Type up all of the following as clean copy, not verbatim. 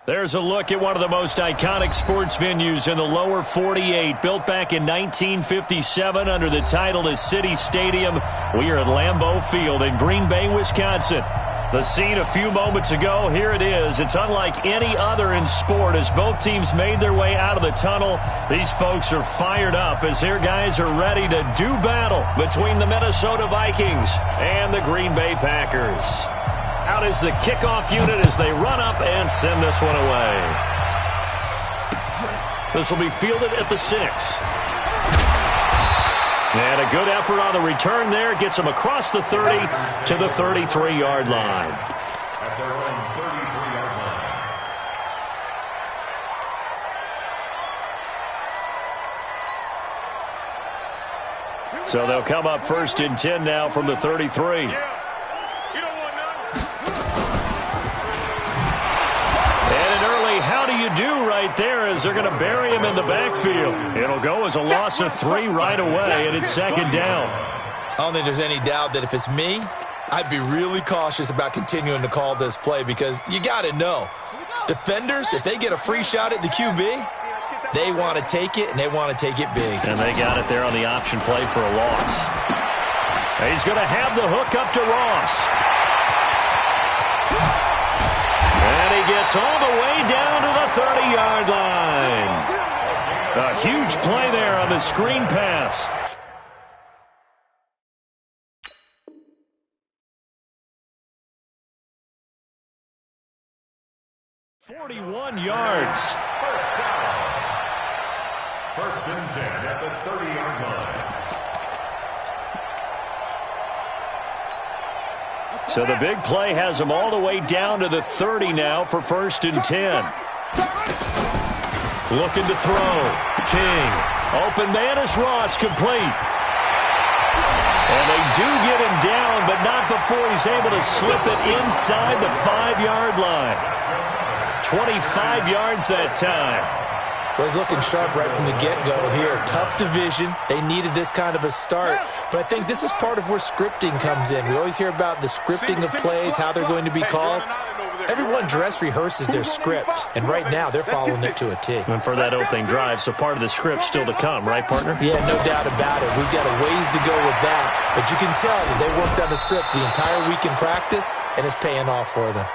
There's a look at one of the most iconic sports venues in the lower 48, built back in 1957 under the title of City Stadium. We are at Lambeau Field in Green Bay, Wisconsin. The scene a few moments ago, here it is. It's unlike any other in sport as both teams made their way out of the tunnel. These folks are fired up as their guys are ready to do battle between the Minnesota Vikings and the Green Bay Packers. Out is the kickoff unit as they run up and send this one away. This will be fielded at the 6. And a good effort on the return there. Gets them across the 30 to the 33-yard line. At their own 33-yard line. So they'll come up first and 10 now from the 33. How do you do right there as they're going to bury him in the backfield. It'll go as a loss of 3 right away, and it's second down. I don't think there's any doubt that if it's me, I'd be really cautious about continuing to call this play because you got to know, defenders, if they get a free shot at the QB, they want to take it, and they want to take it big. And they got it there on the option play for a loss. He's going to have the hook up to Ross. And he gets all the way down to the 30-yard line. A huge play there on the screen pass. $41 yards. First down. First and 10 at the 30-yard line. So the big play has them all the way down to the 30 now for first and 10. Looking to throw. King. Open man is Ross, complete. And they do get him down, but not before he's able to slip it inside the 5-yard line. 25 yards that time. Well, he's looking sharp right from the get-go here. Tough division. They needed this kind of a start. But I think this is part of where scripting comes in. We always hear about the scripting of plays, how they're going to be called. Everyone dress rehearses their script, and right now they're following it to a T. And for that opening drive, so part of the script still to come, right, partner? Yeah, no doubt about it. We've got a ways to go with that. But you can tell that they worked on the script the entire week in practice, and it's paying off for them.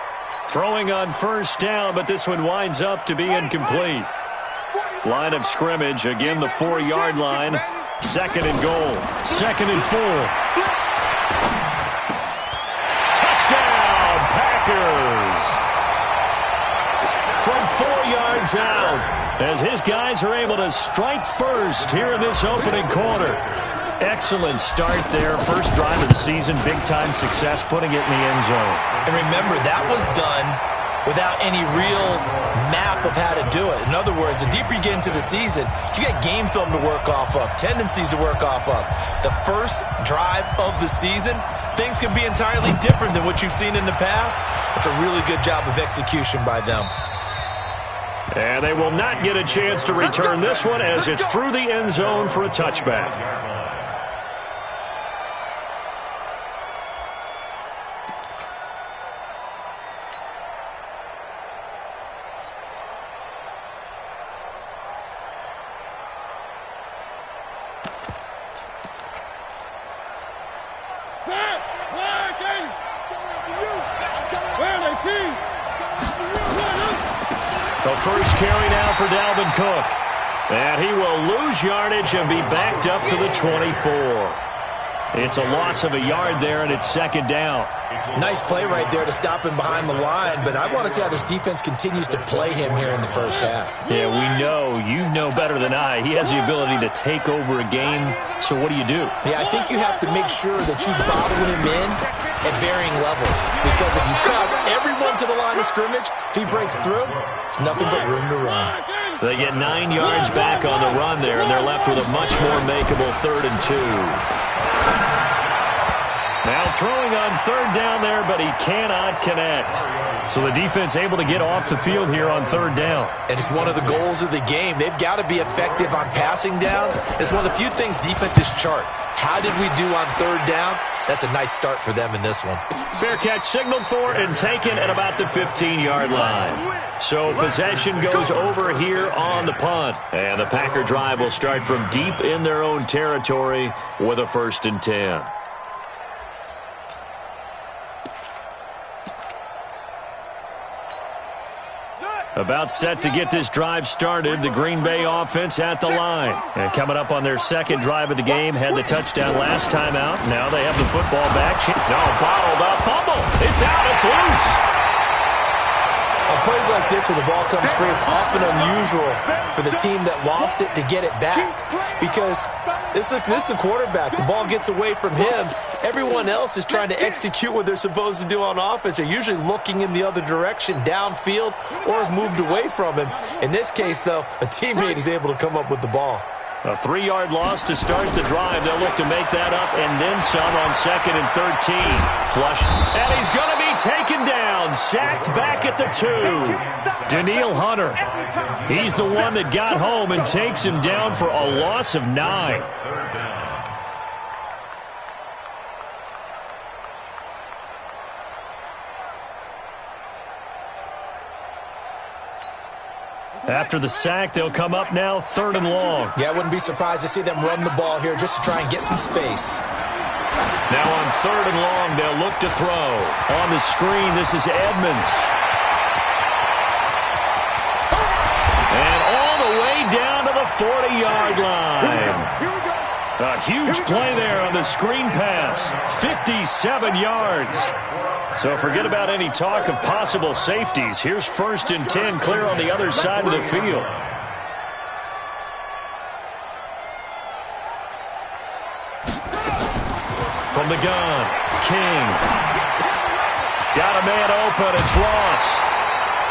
Throwing on first down, but this one winds up to be incomplete. Line of scrimmage, again the 4-yard line. Second and goal. Second and 4. Touchdown, Packers! From 4 yards out, as his guys are able to strike first here in this opening quarter. Excellent start there. First drive of the season, big-time success, putting it in the end zone. And remember, that was done without any real map of how to do it. In other words, the deeper you get into the season, you got game film to work off of, tendencies to work off of. The first drive of the season, things can be entirely different than what you've seen in the past. It's a really good job of execution by them. And they will not get a chance to return this one as it's through the end zone for a touchback. The first carry now for Dalvin Cook. And he will lose yardage and be backed up to the 24. It's a loss of a yard there, and it's second down. Nice play right there to stop him behind the line, but I want to see how this defense continues to play him here in the first half. Yeah, we know. You know better than I. He has the ability to take over a game, so what do you do? Yeah, I think you have to make sure that you bottle him in at varying levels, because if you cut everyone to the line of scrimmage, if he breaks through, it's nothing but room to run. They get 9 yards back on the run there, and they're left with a much more makeable 3rd and 2. Now throwing on third down there, but he cannot connect. So the defense able to get off the field here on third down. And it's one of the goals of the game. They've got to be effective on passing downs. It's one of the few things defenses chart. How did we do on third down? That's a nice start for them in this one. Fair catch signaled for and taken at about the 15-yard line. So possession goes over here on the punt. And the Packer drive will start from deep in their own territory with a 1st and 10. About set to get this drive started, the Green Bay offense at the line. And coming up on their second drive of the game, had the touchdown last time out. Now they have the football back. No, bottled up, fumble. It's out, it's loose. On plays like this where the ball comes free, it's often unusual for the team that lost it to get it back. Because this is the quarterback. The ball gets away from him. Everyone else is trying to execute what they're supposed to do on offense. They're usually looking in the other direction, downfield, or have moved away from him. In this case, though, a teammate is able to come up with the ball. A 3-yard loss to start the drive. They'll look to make that up and then some on 2nd and 13. Flushed. And he's going to be taken down. Sacked back at the 2. Danielle Hunter. He's the one that got home and takes him down for a loss of 9. After the sack, they'll come up now 3rd and long. Yeah, I wouldn't be surprised to see them run the ball here just to try and get some space. Now on 3rd and long, they'll look to throw. On the screen, this is Edmonds. And all the way down to the 40-yard line. A huge play there on the screen pass. 57 yards. So forget about any talk of possible safeties. Here's 1st and 10 clear on the other side of the field. From the gun, King. Got a man open, it's Ross.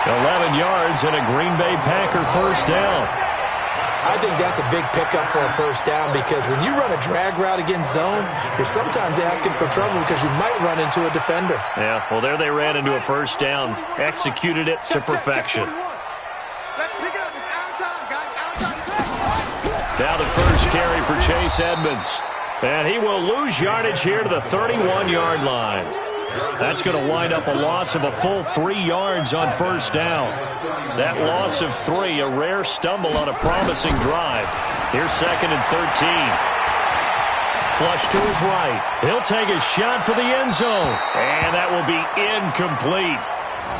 11 yards and a Green Bay Packer 1st down. I think that's a big pickup for a 1st down because when you run a drag route against zone, you're sometimes asking for trouble because you might run into a defender. Yeah, well, there they ran into a 1st down. Executed it to perfection. Let's pick it up. It's out of time, guys. Out of time. Now the first carry for Chase Edmonds. And he will lose yardage here to the 31-yard line. That's going to wind up a loss of a full 3 yards on 1st down. That loss of 3, a rare stumble on a promising drive. Here's 2nd and 13. Flush to his right. He'll take a shot for the end zone. And that will be incomplete.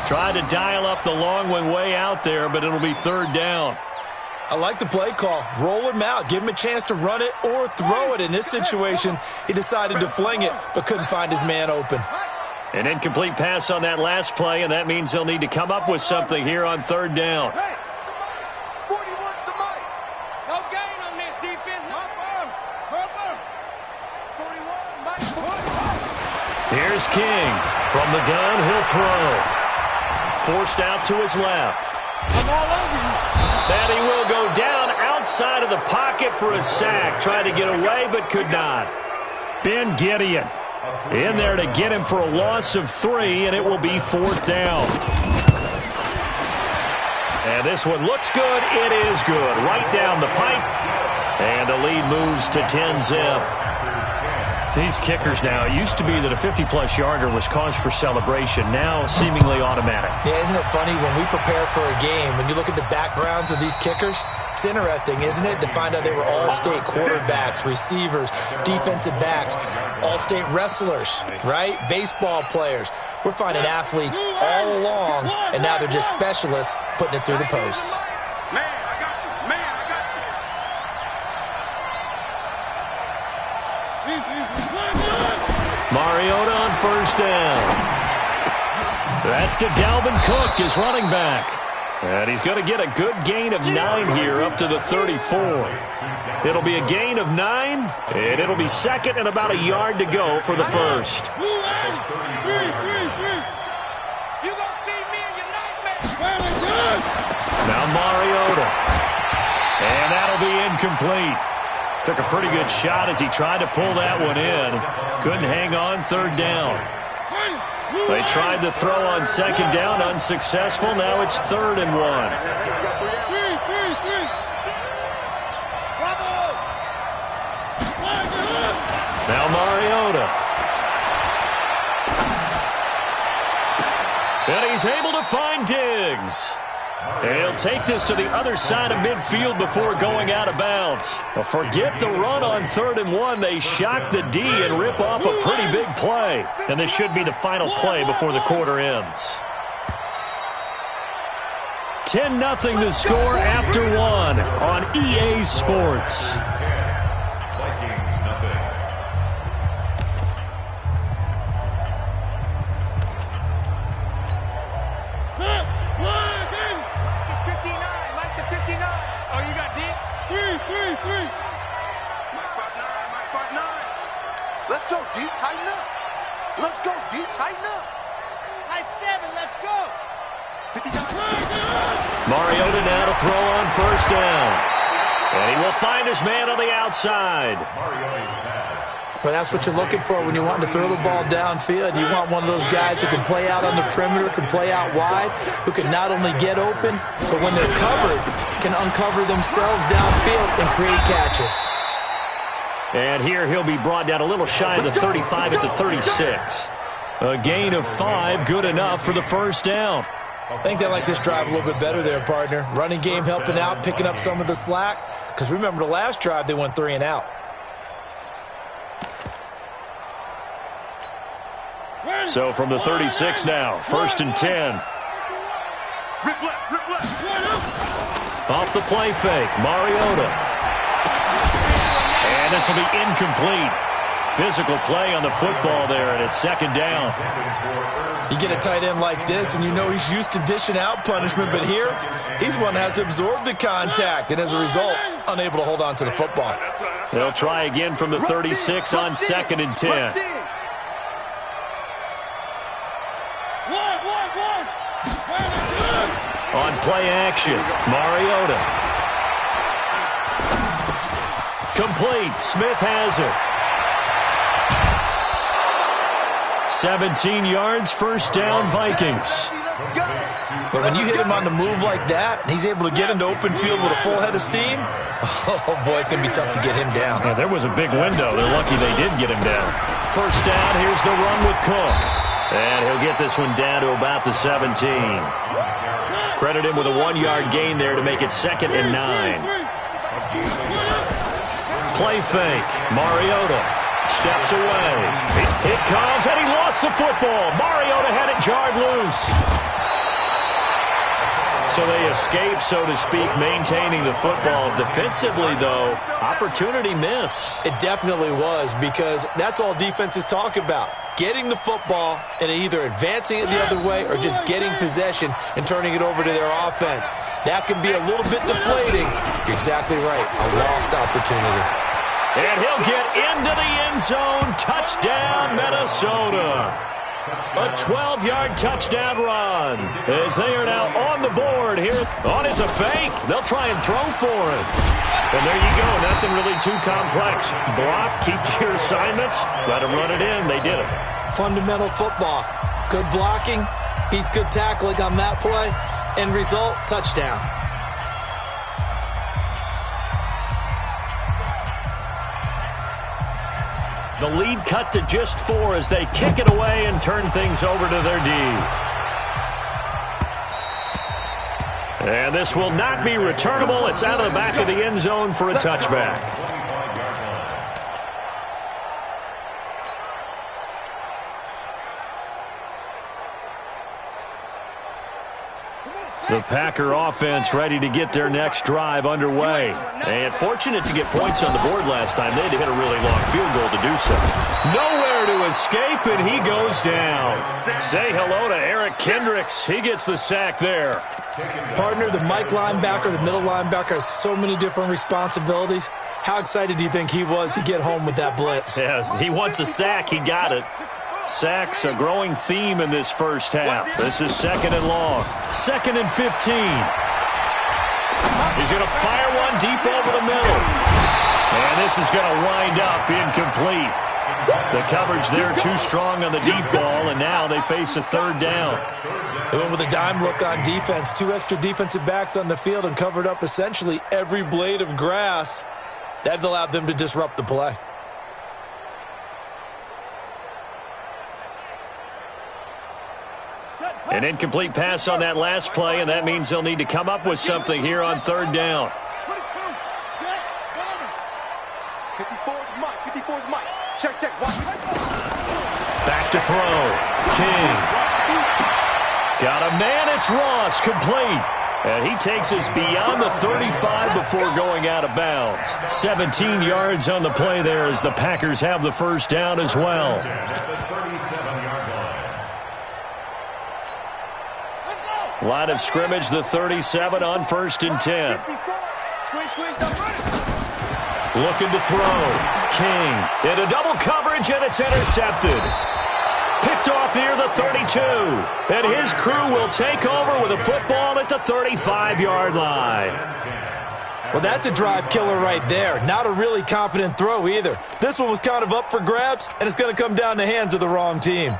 Tried to dial up the long one way out there, but it'll be 3rd down. I like the play call. Roll him out. Give him a chance to run it or throw it. In this situation, he decided to fling it, but couldn't find his man open. An incomplete pass on that last play, and that means they'll need to come up with something here on 3rd down. Hey, 41's the mic. No gain on this defense. No firm. 41, Mike. Here's King. From the gun, he'll throw. Forced out to his left. I'm all over you. And he will go down outside of the pocket for a sack. Tried to get away, but could not. Ben Gideon in there to get him for a loss of 3, and it will be 4th down. And this one looks good. It is good. Right down the pipe. And the lead moves to 10-zip. These kickers now, it used to be that a 50-plus yarder was cause for celebration. Now seemingly automatic. Yeah, isn't it funny when we prepare for a game, when you look at the backgrounds of these kickers, it's interesting, isn't it, to find out they were all-state quarterbacks, receivers, defensive backs, all-state wrestlers, right? Baseball players. We're finding athletes all along, and now they're just specialists putting it through the posts. Man, I got you. Man, I got you. Mariota on 1st down. That's to Dalvin Cook, his running back. And he's going to get a good gain of 9 here up to the 34. It'll be a gain of 9, and it'll be 2nd and about a yard to go for the 1st. You gonna see me in your nightmare. Now Mariota. And that'll be incomplete. Took a pretty good shot as he tried to pull that one in. Couldn't hang on 3rd down. They tried to throw on 2nd down, unsuccessful. Now it's 3rd and 1. Now Mariota. And he's able to find Diggs. And he'll take this to the other side of midfield before going out of bounds. Well, forget the run on 3rd and 1. They shock the D and rip off a pretty big play. And this should be the final play before the quarter ends. 10-0 the score after 1 on EA Sports. Vikings, nothing. Let's go, D. Tighten up. Let's go, D. Tighten up. Nice 7. Let's go. 59. Mariota now to throw on 1st down. And he will find his man on the outside. Mariota's pass. Well, that's what you're looking for when you want to throw the ball downfield. You want one of those guys who can play out on the perimeter, can play out wide, who can not only get open, but when they're covered, can uncover themselves downfield and create catches. And here he'll be brought down a little shy of the 35 at the 36. A gain of 5, good enough for the 1st down. I think they like this drive a little bit better there, partner. Running game helping out, picking up some of the slack. Because remember the last drive, they went 3 and out. So from the 36 now, 1st and 10. Off the play fake, Mariota. And this will be incomplete. Physical play on the football there, and it's 2nd down. You get a tight end like this, and you know he's used to dishing out punishment, but here, he's the one that has to absorb the contact, and as a result, unable to hold on to the football. They'll try again from the 36 on 2nd and 10. On play action, Mariota. Complete. Smith has it. 17 yards, 1st down, Vikings. But when you hit him on the move like that, and he's able to get into open field with a full head of steam, oh, boy, it's going to be tough to get him down. Yeah, there was a big window. They're lucky they did get him down. 1st down, here's the run with Cook. And he'll get this one down to about the 17. Credit him with a 1-yard gain there to make it 2nd and 9. Play fake. Mariota steps away. It comes, and he lost the football. Mariota had it jarred loose. So they escape, so to speak, maintaining the football. Defensively, though, opportunity miss. It definitely was, because that's all defenses talk about. Getting the football and either advancing it the other way or just getting possession and turning it over to their offense. That can be a little bit deflating. You're exactly right. A lost opportunity. And he'll get into the end zone. Touchdown, Minnesota. A 12-yard touchdown run as they are now on the board here. Oh, it's a fake. They'll try and throw for it. And there you go. Nothing really too complex. Block, keep to your assignments. Let them run it in. They did it. Fundamental football. Good blocking. Beats good tackling on that play. End result, touchdown. The lead cut to just 4 as they kick it away and turn things over to their D. And this will not be returnable. It's out of the back of the end zone for a touchback. The Packer offense ready to get their next drive underway. And fortunate to get points on the board last time. They had to hit a really long field goal to do so. Nowhere to escape, and he goes down. Say hello to Eric Kendricks. He gets the sack there. Partner, the Mike linebacker, the middle linebacker has so many different responsibilities. How excited do you think he was to get home with that blitz? Yeah, he wants a sack. He got it. Sacks a growing theme in this first half. This is 2nd and long. 2nd and 15. He's going to fire one deep over the middle. And this is going to wind up incomplete. The coverage there too strong on the deep ball, and now they face a 3rd down. They went with a dime look on defense. 2 extra defensive backs on the field and covered up essentially every blade of grass. That allowed them to disrupt the play. An incomplete pass on that last play, and that means they'll need to come up with something here on third down. 54's Mike. 54's Mike. Check. Back to throw. King. Got a man. It's Ross. Complete. And he takes us beyond the 35 before going out of bounds. 17 yards on the play there as the Packers have the first down as well. Line of scrimmage, the 37 on 1st and 10. Looking to throw. King into double coverage, and it's intercepted. Picked off near the 32. And his crew will take over with a football at the 35-yard line. Well, that's a drive killer right there. Not a really confident throw either. This one was kind of up for grabs, and it's going to come down the hands of the wrong team.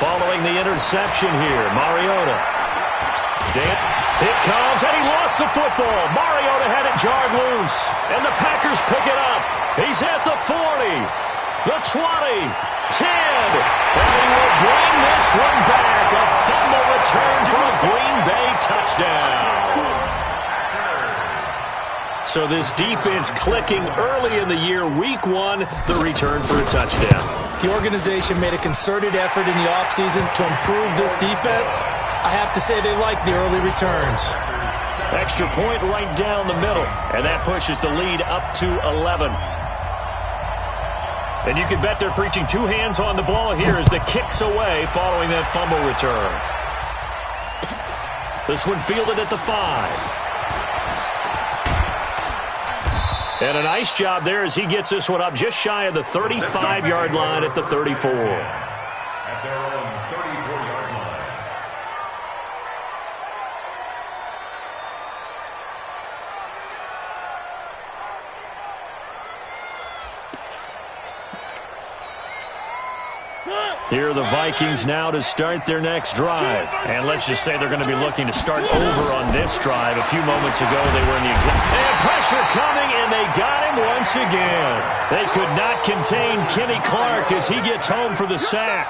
Following the interception here, Mariota. It comes, and he lost the football. Mariota had it jarred loose, and the Packers pick it up. He's at the 40, the 20, 10, and he will bring this one back. A fumble return for a Green Bay touchdown. So this defense clicking early in the year, week 1, the return for a touchdown. The organization made a concerted effort in the offseason to improve this defense. I have to say they like the early returns. Extra point right down the middle, and that pushes the lead up to 11. And you can bet they're preaching 2 hands on the ball here as the kick's away following that fumble return. This one fielded at the 5. And a nice job there as he gets this one up just shy of the 35-yard line at the 34. At their own 34-yard line. Here are the Vikings now to start their next drive. And let's just say they're going to be looking to start over on this drive. A few moments ago, they were in the exact... And pressure coming, and they got him once again. They could not contain Kenny Clark as he gets home for the sack.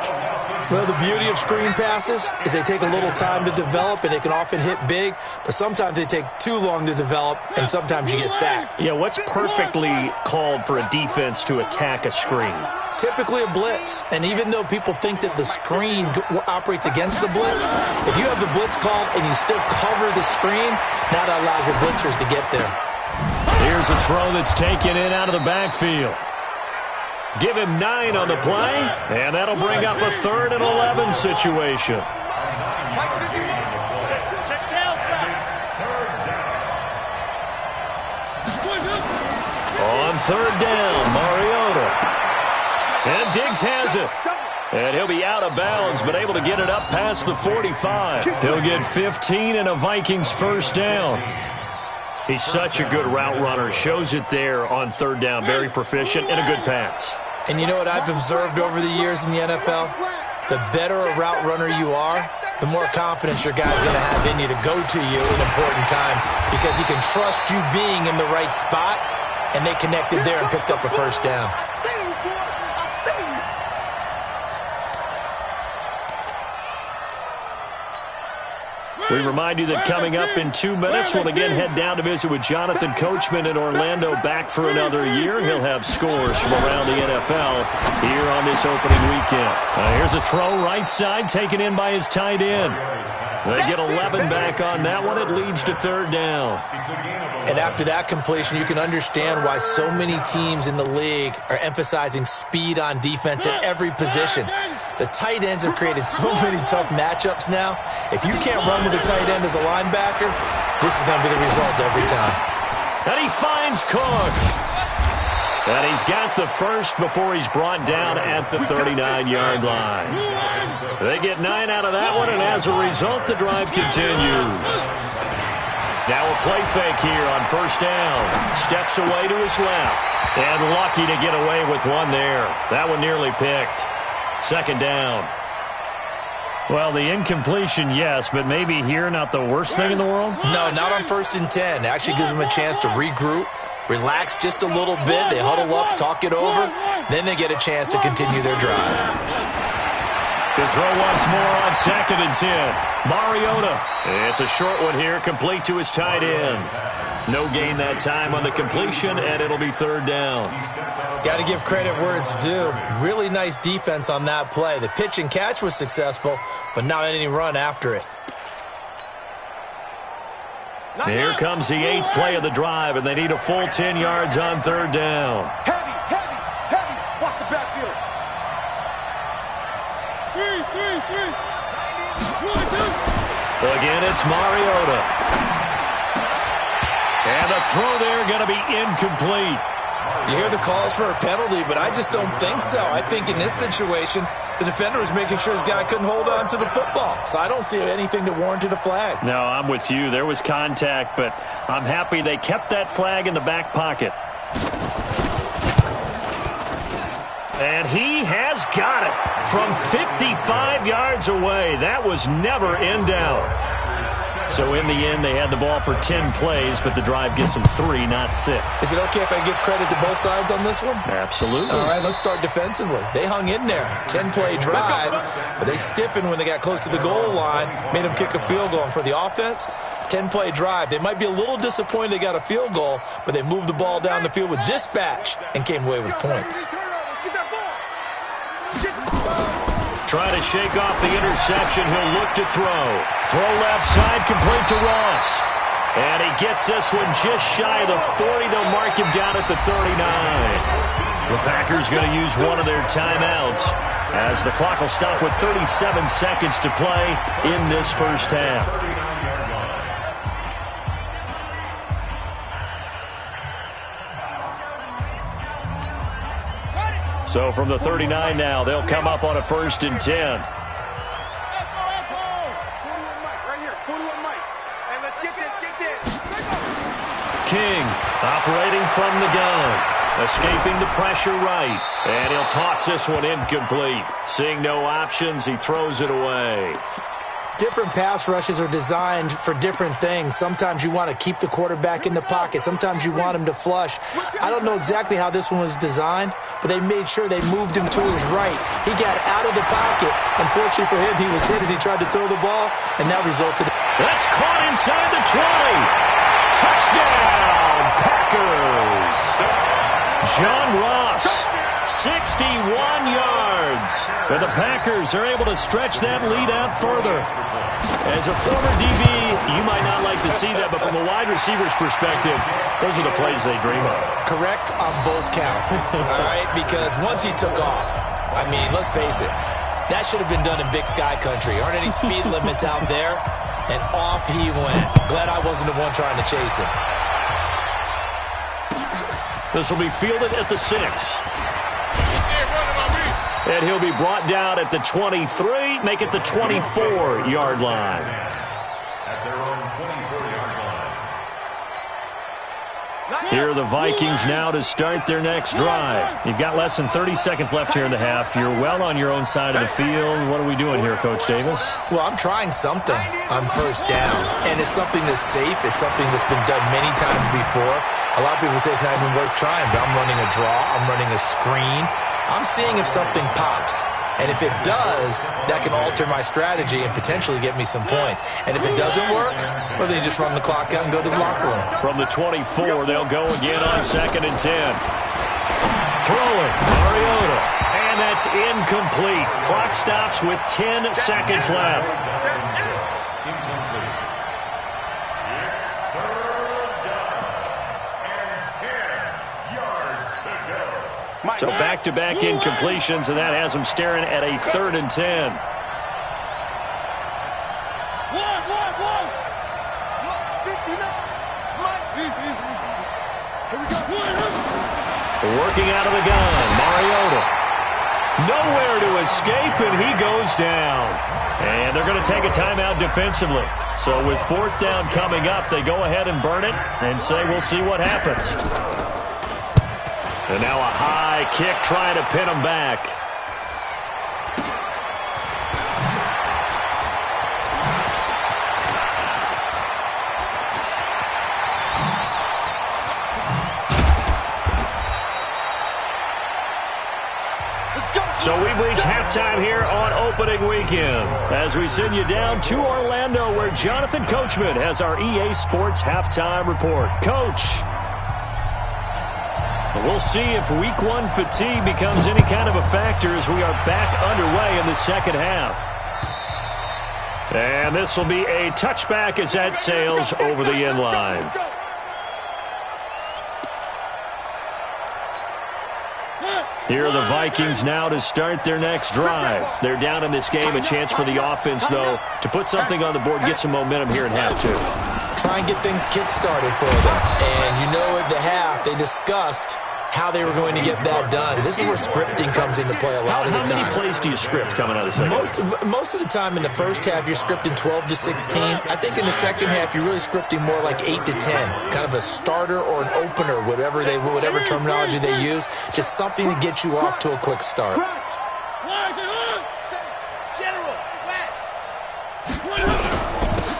Well, the beauty of screen passes is they take a little time to develop, and they can often hit big, but sometimes they take too long to develop, and sometimes you get sacked. Yeah, what's perfectly called for a defense to attack a screen? Typically a blitz, and even though people think that the screen operates against the blitz, if you have the blitz called and you still cover the screen, now that allows your blitzers to get there. Here's a throw that's taken in out of the backfield. Give him 9 on the play, and that'll bring up a 3rd and 11 situation. On 3rd down, Mariota. And Diggs has it. And he'll be out of bounds, but able to get it up past the 45. He'll get 15 and a Vikings first down. He's such a good route runner. Shows it there on 3rd down. Very proficient and a good pass. And you know what I've observed over the years in the NFL? The better a route runner you are, the more confidence your guy's going to have in you to go to you in important times because he can trust you being in the right spot, and they connected there and picked up a first down. We remind you that coming up in 2 minutes, we'll again head down to visit with Jonathan Coachman in Orlando, back for another year. He'll have scores from around the NFL here on this opening weekend. Here's a throw right side, taken in by his tight end. They get 11 back on that one. It leads to 3rd down. And after that completion, you can understand why so many teams in the league are emphasizing speed on defense at every position. The tight ends have created so many tough matchups now. If you can't run with a tight end as a linebacker, this is going to be the result every time. And he finds Cook. And he's got the first before he's brought down at the 39-yard line. They get 9 out of that one, and as a result, the drive continues. Now a play fake here on 1st down. Steps away to his left. And lucky to get away with one there. That one nearly picked. 2nd down. Well, the incompletion, yes, but maybe here not the worst thing in the world? No, not on 1st and 10. It actually gives them a chance to regroup, relax just a little bit. They huddle up, talk it over. Then they get a chance to continue their drive. To throw once more on 2nd and 10. Mariota. It's a short one here, complete to his tight end. No gain that time on the completion, and it'll be 3rd down. Got to give credit where it's due. Really nice defense on that play. The pitch and catch was successful, but not any run after it. Here comes the 8th play of the drive, and they need a full 10 yards on 3rd down. Heavy. Watch the backfield. 3. Again, it's Mariota. And the throw there going to be incomplete. You hear the calls for a penalty, but I just don't think so. I think in this situation, the defender was making sure his guy couldn't hold on to the football. So I don't see anything that warranted a flag. No, I'm with you. There was contact, but I'm happy they kept that flag in the back pocket. And he has got it from 55 yards away. That was never in doubt. So in the end, they had the ball for 10 plays, but the drive gets them 3, not 6. Is it okay if I give credit to both sides on this one? Absolutely. All right, let's start defensively. They hung in there. 10-play drive, but they stiffened when they got close to the goal line, made them kick a field goal. And for the offense, 10-play drive. They might be a little disappointed they got a field goal, but they moved the ball down the field with dispatch and came away with points. Trying to shake off the interception. He'll look to throw. Throw left side, complete to Ross. And he gets this one just shy of the 40. They'll mark him down at the 39. The Packers going to use one of their timeouts as the clock will stop with 37 seconds to play in this first half. So from the 39 now, they'll come up on a 1st and 10. King operating from the gun, escaping the pressure right, and he'll toss this one incomplete. Seeing no options, he throws it away. Different pass rushes are designed for different things. Sometimes you want to keep the quarterback in the pocket. Sometimes you want him to flush. I don't know exactly how this one was designed, but they made sure they moved him to his right. He got out of the pocket. Unfortunately for him, he was hit as he tried to throw the ball, and that resulted in... That's caught inside the 20. Touchdown, Packers. John Ross, 61 yards. And the Packers are able to stretch that lead out further. As a former DB, you might not like to see that, but from a wide receiver's perspective, those are the plays they dream of. Correct on both counts, all right? Because once he took off, I mean, let's face it, that should have been done in Big Sky Country. Aren't any speed limits out there? And off he went. Glad I wasn't the one trying to chase him. This will be fielded at the 6. And he'll be brought down at the 23, make it the 24-yard line. At their own 24-yard line. Here are the Vikings now to start their next drive. You've got less than 30 seconds left here in the half. You're well on your own side of the field. What are we doing here, Coach Davis? Well, I'm trying something on 1st down, and it's something that's safe. It's something that's been done many times before. A lot of people say it's not even worth trying, but I'm running a draw. I'm running a screen. I'm seeing if something pops. And if it does, that can alter my strategy and potentially get me some points. And if it doesn't work, well, then you just run the clock out and go to the locker room. From the 24, they'll go again on 2nd and 10. Throwing, Mariota. And that's incomplete. Clock stops with 10 seconds left. So back-to-back incompletions, and that has them staring at a 3rd and 10. Working out of the gun, Mariota. Nowhere to escape, and he goes down. And they're going to take a timeout defensively. So with 4th down coming up, they go ahead and burn it and say we'll see what happens. And now a high kick trying to pin him back. So we've reached halftime here on opening weekend as we send you down to Orlando where Jonathan Coachman has our EA Sports halftime report. Coach, we'll see if week one fatigue becomes any kind of a factor as we are back underway in the second half. And this will be a touchback as that sails over the end line. Here are the Vikings now to start their next drive. They're down in this game. A chance for the offense, though, to put something on the board, get some momentum here in half two. Try and get things kick-started for them. And you know at the half, they discussed how they were going to get that done. This is where scripting comes into play a lot of the time. How many plays do you script coming out of the second half? Most of the time in the first half, you're scripting 12 to 16. I think in the second half, you're really scripting more like 8 to 10. Kind of a starter or an opener, whatever terminology they use. Just something to get you off to a quick start.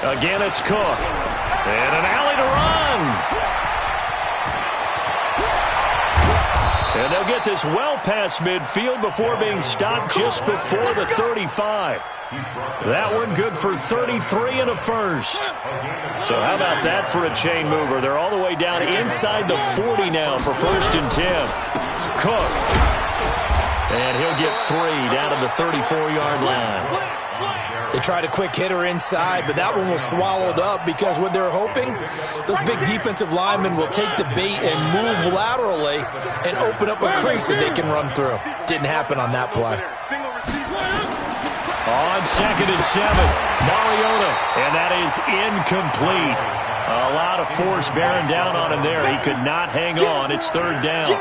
Again, it's Cook. And an alley to run. And they'll get this well past midfield before being stopped just before the 35. That one good for 33 and a first. So how about that for a chain mover? They're all the way down inside the 40 now for 1st and 10. Cook. And he'll get 3 down to the 34-yard line. They tried a quick hitter inside, but that one was swallowed up because what they're hoping, those big defensive linemen will take the bait and move laterally and open up a crease that they can run through. Didn't happen on that play. On 2nd and 7, Mariota, and that is incomplete. A lot of force bearing down on him there. He could not hang on. It's 3rd down.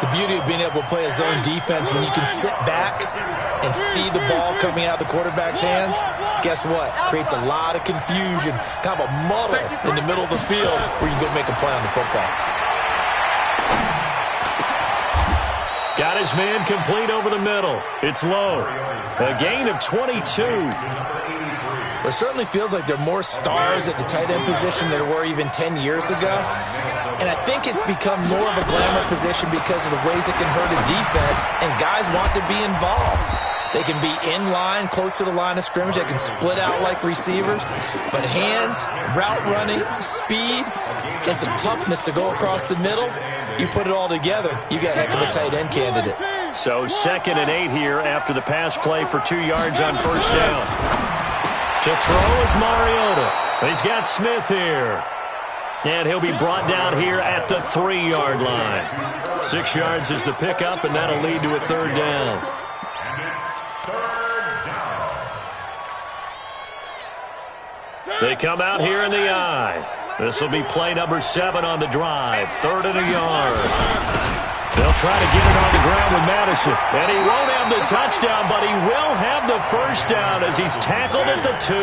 The beauty of being able to play a zone defense when you can sit back and see the ball coming out of the quarterback's hands, guess what? Creates a lot of confusion, kind of a muddle in the middle of the field where you can go make a play on the football. Got his man complete over the middle. It's low. A gain of 22. It certainly feels like there are more stars at the tight end position than there were even 10 years ago. And I think it's become more of a glamour position because of the ways it can hurt a defense, and guys want to be involved. They can be in line, close to the line of scrimmage. They can split out like receivers. But hands, route running, speed, and some toughness to go across the middle, you put it all together, you got a heck of a tight end candidate. So 2nd and 8 here after the pass play for 2 yards on 1st down. To throw is Mariota. He's got Smith here. And he'll be brought down here at the 3-yard line. 6 yards is the pickup, and that'll lead to a 3rd down. They come out here in the I. This will be play number 7 on the drive. 3rd and a yard. They'll try to get it on the ground with Madison. And he won't have the touchdown, but he will have the 1st down as he's tackled at the 2.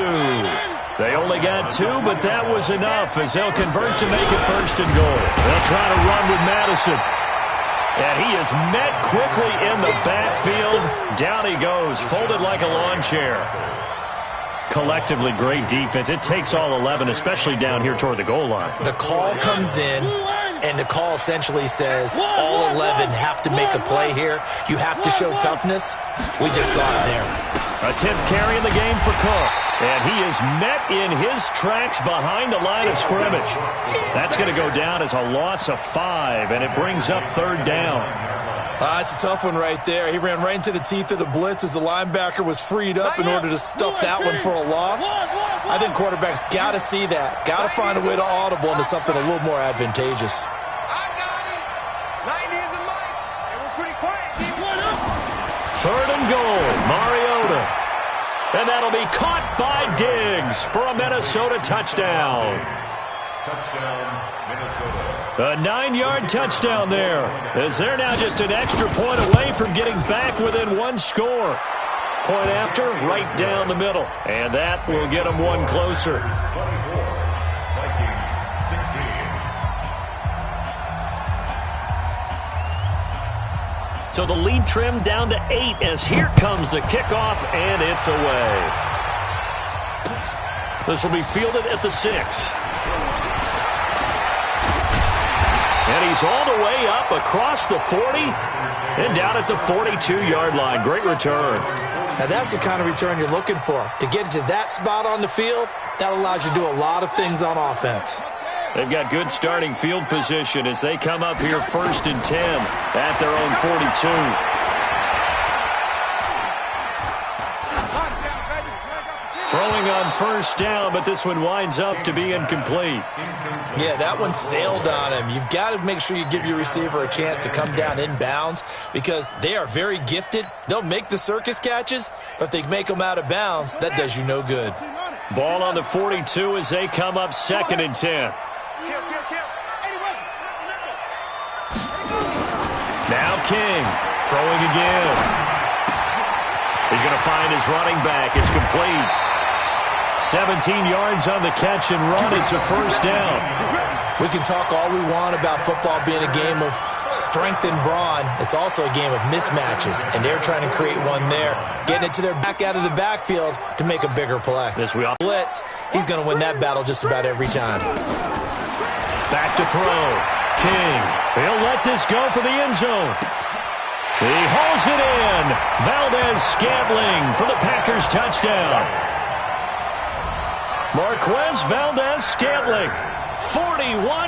They only got 2, but that was enough as they'll convert to make it 1st and goal. They'll try to run with Madison. And he is met quickly in the backfield. Down he goes, folded like a lawn chair. Collectively, great defense. It takes all 11, especially down here toward the goal line. The call comes in, and the call essentially says all 11 have to make a play here. You have to show toughness. We just saw it there. A 10th carry in the game for Cook. And he is met in his tracks behind the line of scrimmage. That's going to go down as a loss of 5, and it brings up 3rd down. It's a tough one right there. He ran right into the teeth of the blitz as the linebacker was freed up in order to stuff that one for a loss. I think quarterbacks got to see that. Got to find a way to audible into something a little more advantageous. 3rd and goal, Mariota. And that'll be caught by Diggs for a Minnesota touchdown. A 9-yard touchdown there, as they're now just an extra point away from getting back within 1 score. Point after, right down the middle. And that will get them 1 closer. So the lead trimmed down to 8 as here comes the kickoff, and it's away. This will be fielded at the 6. And he's all the way up across the 40 and down at the 42-yard line. Great return. Now, that's the kind of return you're looking for. To get to that spot on the field, that allows you to do a lot of things on offense. They've got good starting field position as they come up here 1st and 10 at their own 42. Throwing on 1st down, but this one winds up to be incomplete. Yeah, that one sailed on him. You've got to make sure you give your receiver a chance to come down inbounds because they are very gifted. They'll make the circus catches, but if they make them out of bounds, that does you no good. Ball on the 42 as they come up 2nd and 10. Now King throwing again. He's going to find his running back. It's complete. 17 yards on the catch and run. It's a 1st down. We can talk all we want about football being a game of strength and brawn. It's also a game of mismatches, and they're trying to create one there, getting it to their back out of the backfield to make a bigger play. Blitz, he's going to win that battle just about every time. Back to throw. King. He'll let this go for the end zone. He hauls it in. Valdez-Scantling for the Packers touchdown. Marquez Valdez-Scantling, 41